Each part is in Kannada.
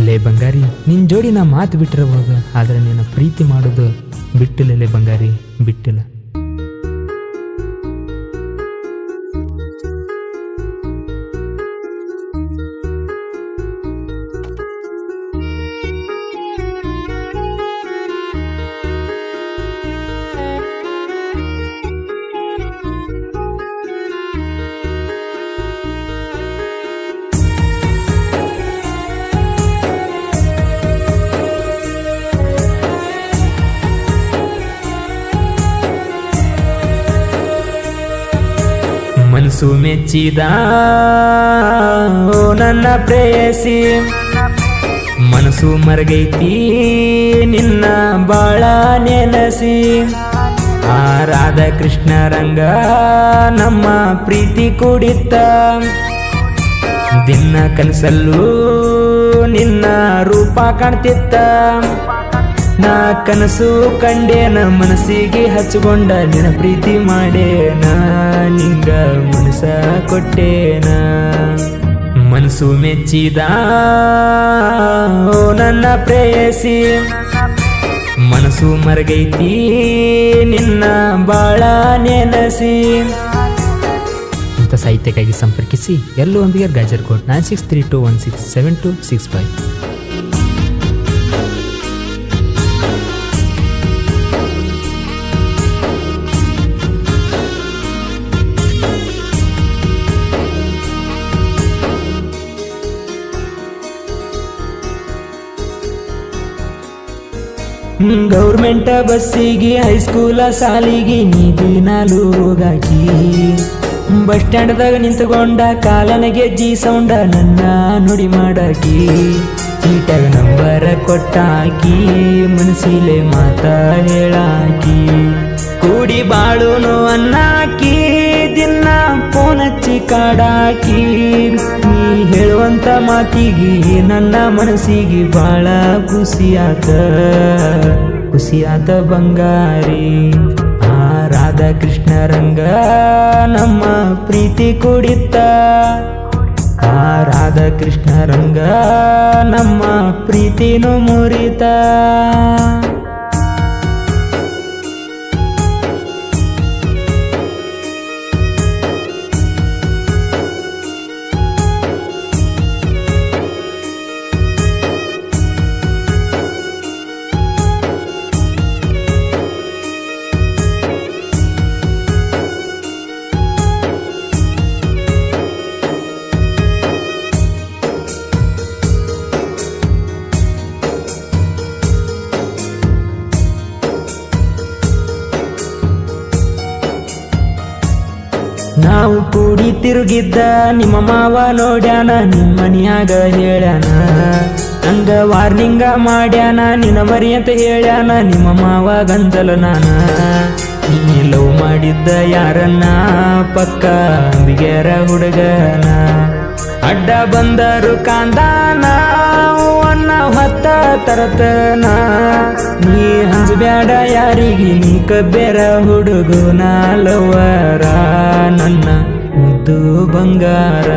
ಲೇ ಬಂಗಾರಿ, ನಿನ್ ಜೋಡಿ ನಾ ಮಾತು ಬಿಟ್ಟಿರಬಹುದು, ಆದ್ರೆ ನಿನ್ನ ಪ್ರೀತಿ ಮಾಡೋದು ಬಿಟ್ಟಿಲ್ಲ. ಲೇ ಬಂಗಾರಿ, ಬಿಟ್ಟಿಲ್ಲ. ಮನಸ್ಸು ಮೆಚ್ಚಿದ ಓ ನನ್ನ ಪ್ರೇಯಸಿ, ಮನಸ್ಸು ಮರಗೈತಿ ನಿನ್ನ ಬಾಳ ನೆನಸಿ. ಆ ರಾಧಾ ಕೃಷ್ಣ ರಂಗ ನಮ್ಮ ಪ್ರೀತಿ ಕೂಡಿತ್ತ, ದಿನ ಕನಸಲ್ಲೂ ನಿನ್ನ ರೂಪ ಕಾಣ್ತಿತ್ತ. ನಾ ಕನಸು ಕಂಡೇನ, ಮನಸ್ಸಿಗೆ ಹಚ್ಕೊಂಡ ನಿನ್ನ ಪ್ರೀತಿ ಮಾಡೇನ, ನಿಂಗ ಮನಸ ಕೊಟ್ಟೇನ. ಮನಸ್ಸು ಮೆಚ್ಚಿದ ಓ ನನ್ನ ಪ್ರೇಯಸಿ, ಮನಸ್ಸು ಮರಗೈತಿ ನಿನ್ನ ಬಾಳ ನೆನಸಿ. ಇಂಥ ಸಾಹಿತ್ಯಕ್ಕಾಗಿ ಸಂಪರ್ಕಿಸಿ ಎಲ್ಲೋ ಒಂದಿಗೆ ಗಾಜರ್ಕೋಟ್ 9632167265. ಗೌರ್ಮೆಂಟ್ ಬಸ್ಸಿಗೆ ಹೈಸ್ಕೂಲ ಸಾಲಿಗೆ ನೀ ದಿನಾಲು ಹೋಗಾಕಿ, ಬಸ್ ಸ್ಟ್ಯಾಂಡ್ದಾಗ ನಿಂತ್ಕೊಂಡ ಕಾಲನಿಗೆ ಜಿ ಸೌಂಡ ನನ್ನ ನುಡಿ ಮಾಡಾಕಿ. ಚೀಟಾಗ ನಂಬರ ಕೊಟ್ಟಾಕಿ, ಮನಸ್ಸಿಲೆ ಮಾತ ಹೇಳಾಕಿ. ಕೂಡಿ ಬಾಳುನು ಅನ್ನಾಕಿ, ದಿನ ಫೋನ್ ಹಚ್ಚಿ ಕಾಡಾಕಿ. ನೀ ಹೇಳುವಂತ ಮಾತಿಗೆ ನನ್ನ ಮನಸ್ಸಿಗೆ ಬಾಳ ಖುಷಿಯಾತ ಬಂಗಾರಿ. ಆ ರಾಧಾ ಕೃಷ್ಣ ರಂಗ ನಮ್ಮ ಪ್ರೀತಿ ಕೂಡಿತ್ತ, ಆ ರಾಧಾ ಕೃಷ್ಣ ರಂಗ ನಮ್ಮ ಪ್ರೀತಿನೂ ಮುರಿತ. ನಾವು ಕೂಡಿ ತಿರುಗಿದ್ದ ನಿಮ್ಮ ಮಾವ ನೋಡ್ಯಾನ, ನಿಮ್ಮ ಮನ್ಯಾಗ ಹೇಳ್ಯಾನ, ಹಂಗ ವಾರ್ನಿಂಗ ಮಾಡ್ಯಾನ. ನಿನ್ನ ಮರಿ ಅಂತ ಹೇಳ್ಯಾನ ನಿಮ್ಮ ಮಾವ ಗಂಜಲ ನಾನ. ನೀ ಲವ್ ಮಾಡಿದ್ದ ಯಾರನ್ನ ಪಕ್ಕ ಬಿಗೆರ ಹುಡುಗನ, ಅಡ್ಡ ಬಂದರು ಕಾಂದಾನ ಅನ್ನ ಹೊತ್ತ ತರತನ. ನೀ ಹಂಜಬ್ಯಾಡ ಯಾರಿಗೆ, ನೀ ಕಬ್ಬೇರ ಹುಡುಗನ ಲವರ ನನ್ನ ಮುದ್ದು ಬಂಗಾರ.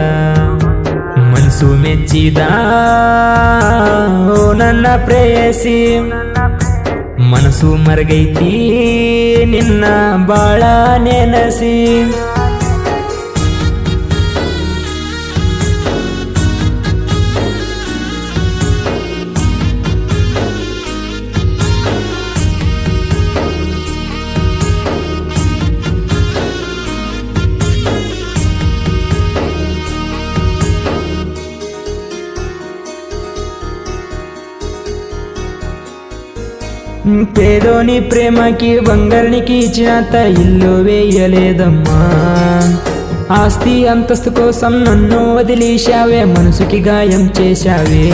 ಮನಸ್ಸು ಮೆಚ್ಚಿದ ಓ ನನ್ನ ಪ್ರೇಯಸಿ, ಮನಸ್ಸು ಮರಗೈತಿ ನಿನ್ನ ಬಾಳ ನೆನಸಿ. పేదోని ప్రేమకి బంగారానికి ఇచ్చినంత ఇల్లు వేయలేదమ్మా. ఆస్తి అంతస్తు కోసం నన్ను వదిలేశావే, మనసుకి గాయం చేశావే.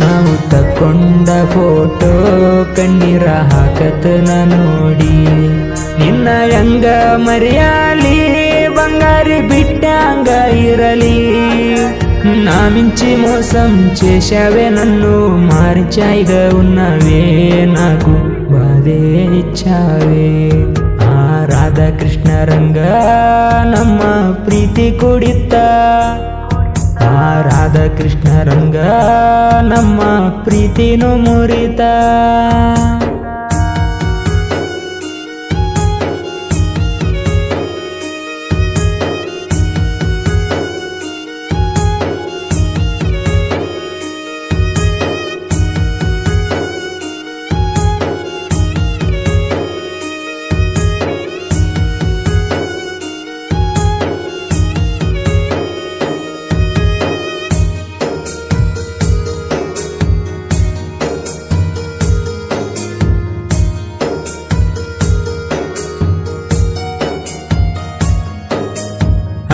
ನಾವು ತಕ್ಕೊಂಡ ಫೋಟೋ ಕಣ್ಣೀರ ಹಾಕತನ ನೋಡಿ, ನಿನ್ನ ಹೆಂಗ ಮರೆಯಾಲಿ ಬಂಗಾರಿ ಬಿಟ್ಟಂಗ ಇರಲಿ. నా మించి మోసం చేశావే నన్ను, మార్చాయిగా ఉన్నవే నాకు బాధే ఇచ్చావే. ఆ రాధా కృష్ణ రంಗ ನಮ್ಮ ಪ್ರೀತಿ ಕೂಡಿತ್ತ, ಆ ರಾಧಾ ಕೃಷ್ಣ ರಂಗ ನಮ್ಮ ಪ್ರೀತಿನೂ ಮುರಿತ.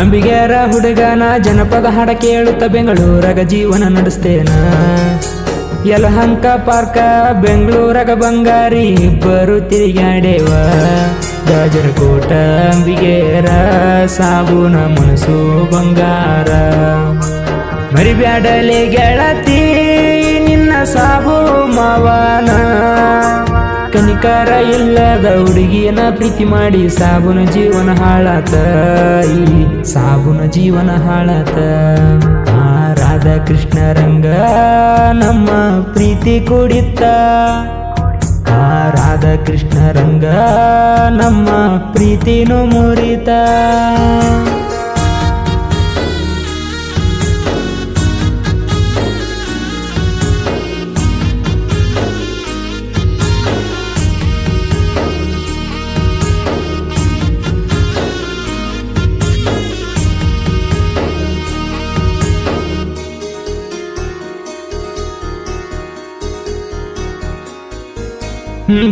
ಅಂಬಿಗ್ಯಾರ ಹುಡುಗನ ಜನಪದ ಹಾಡ ಕೇಳುತ್ತ ಬೆಂಗಳೂರಾಗ ಜೀವನ ನಡೆಸ್ತೇನ. ಯಲಹಂಕ ಪಾರ್ಕ ಬೆಂಗಳೂರಾಗ ಬಂಗಾರಿ ಇಬ್ಬರು ತಿರುಗಾಡೇವ. ರಾಜರಕೋಟ ಅಂಬಿಗೇರ ಸಾಬೂನ ಮನಸ್ಸು ಬಂಗಾರ. ಮರಿಬ್ಯಾಡಲೆ ಗೆಳತಿ ನಿನ್ನ ಸಾಬು ಮಾವನ. ಕನಿಕಾರ ಇಲ್ಲದ ಹುಡುಗಿಯನ ಪ್ರೀತಿ ಮಾಡಿ ಸಾಬುನ ಜೀವನ ಹಾಳಾತ. ಈ ಸಾಬುನ ಜೀವನ ಹಾಳಾತ. ಆ ರಾಧಾ ಕೃಷ್ಣ ರಂಗ ನಮ್ಮ ಪ್ರೀತಿ ಕುಡಿತ. ಆ ರಾಧಾ ಕೃಷ್ಣ ರಂಗ ನಮ್ಮ ಪ್ರೀತಿನೂ ಮುರಿತ.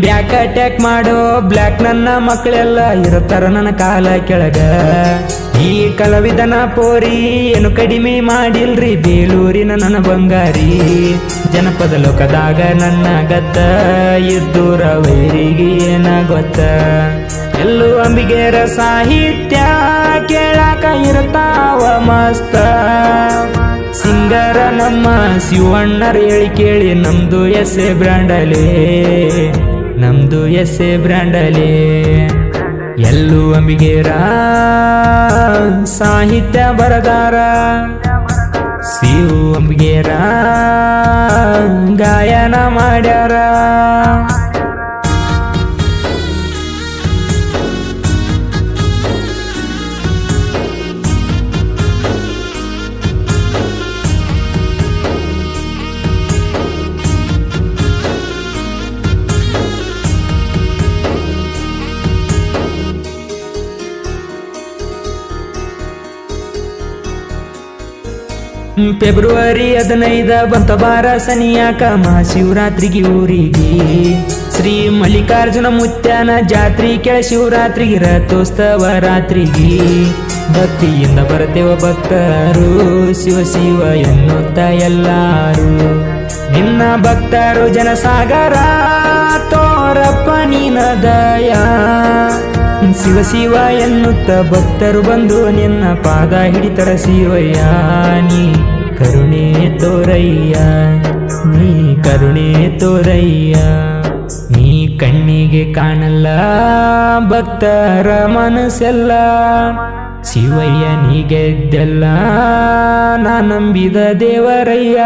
ಬ್ಯಾಕ್ ಅಟ್ಯಾಕ್ ಮಾಡೋ ಬ್ಲ್ಯಾಕ್ ನನ್ನ ಮಕ್ಕಳೆಲ್ಲ ಇರುತ್ತಾರ ನನ್ನ ಕಾಲ ಕೆಳಗ. ಈ ಕಲಾವಿದನ ಪೋರಿ ಏನು ಕಡಿಮೆ ಮಾಡಿಲ್ರಿ ಬೇಲೂರಿನ ನನ್ನ ಬಂಗಾರಿ. ಜನಪದ ಲೋಕದಾಗ ನನ್ನ ಗತ್ತ ಇದ್ದೂರ ವೈರಿಗೆ ಏನ ಗೊತ್ತ. ಎಲ್ಲೂ ಅಂಬಿಗೇರ ಸಾಹಿತ್ಯ ಕೇಳಾಕ ಇರ್ತಾವ ಮಸ್ತ. ಸಿಂಗರ ನಮ್ಮ ಶಿವಣ್ಣರ ಹೇಳಿ ಕೇಳಿ ನಮ್ದು ಎಸ್ ಎ ಬ್ರ್ಯಾಂಡಲೇ. ನಮ್ದು ಎಸ್ ಎ ಬ್ರ್ಯಾಂಡಲೇ. ಎಲ್ಲೂ ಅಂಬಿಗೇರ ಸಾಹಿತ್ಯ ಬರದಾರ. ಶಿವ ಅಂಬಿಗೇರ ಗಾಯನ ಮಾಡ್ಯಾರ. ಫೆಬ್ರವರಿ 15 ಬಂತ ಬಾರ ಸನಿಯಾಕ ಮಹಾಶಿವರಾತ್ರಿಗೆ ಊರಿಗೆ. ಶ್ರೀ ಮಲ್ಲಿಕಾರ್ಜುನ ಮುತ್ಯಾನ ಜಾತ್ರಿ ಕೆಳ ಶಿವರಾತ್ರಿಗೆ ರಥೋತ್ಸವ ರಾತ್ರಿಗೆ. ಭಕ್ತಿಯಿಂದ ಬರ್ತೇವ ಭಕ್ತರು ಶಿವ ಶಿವ ಎನ್ನುತ್ತ ಎಲ್ಲಾರು. ನಿನ್ನ ಭಕ್ತರು ಜನಸಾಗರ ತೋರಪ್ಪ ನೀನ ದಯ. ಶಿವ ಶಿವ ಎನ್ನುತ್ತ ಭಕ್ತರು ಬಂದು ನಿನ್ನ ಪಾದ ಹಿಡಿತರ ಶಿವಯ್ಯ. ನೀ ಕರುಣೆ ತೋರಯ್ಯ. ನೀ ಕರುಣೆ ತೋರಯ್ಯ. ನೀ ಕಣ್ಣಿಗೆ ಕಾಣಲ್ಲ ಭಕ್ತರ ಮನಸ್ಸೆಲ್ಲ. ಶಿವಯ್ಯ ನೀ ಗೆದ್ದೆಲ್ಲ ನಾ ನಂಬಿದ ದೇವರಯ್ಯ.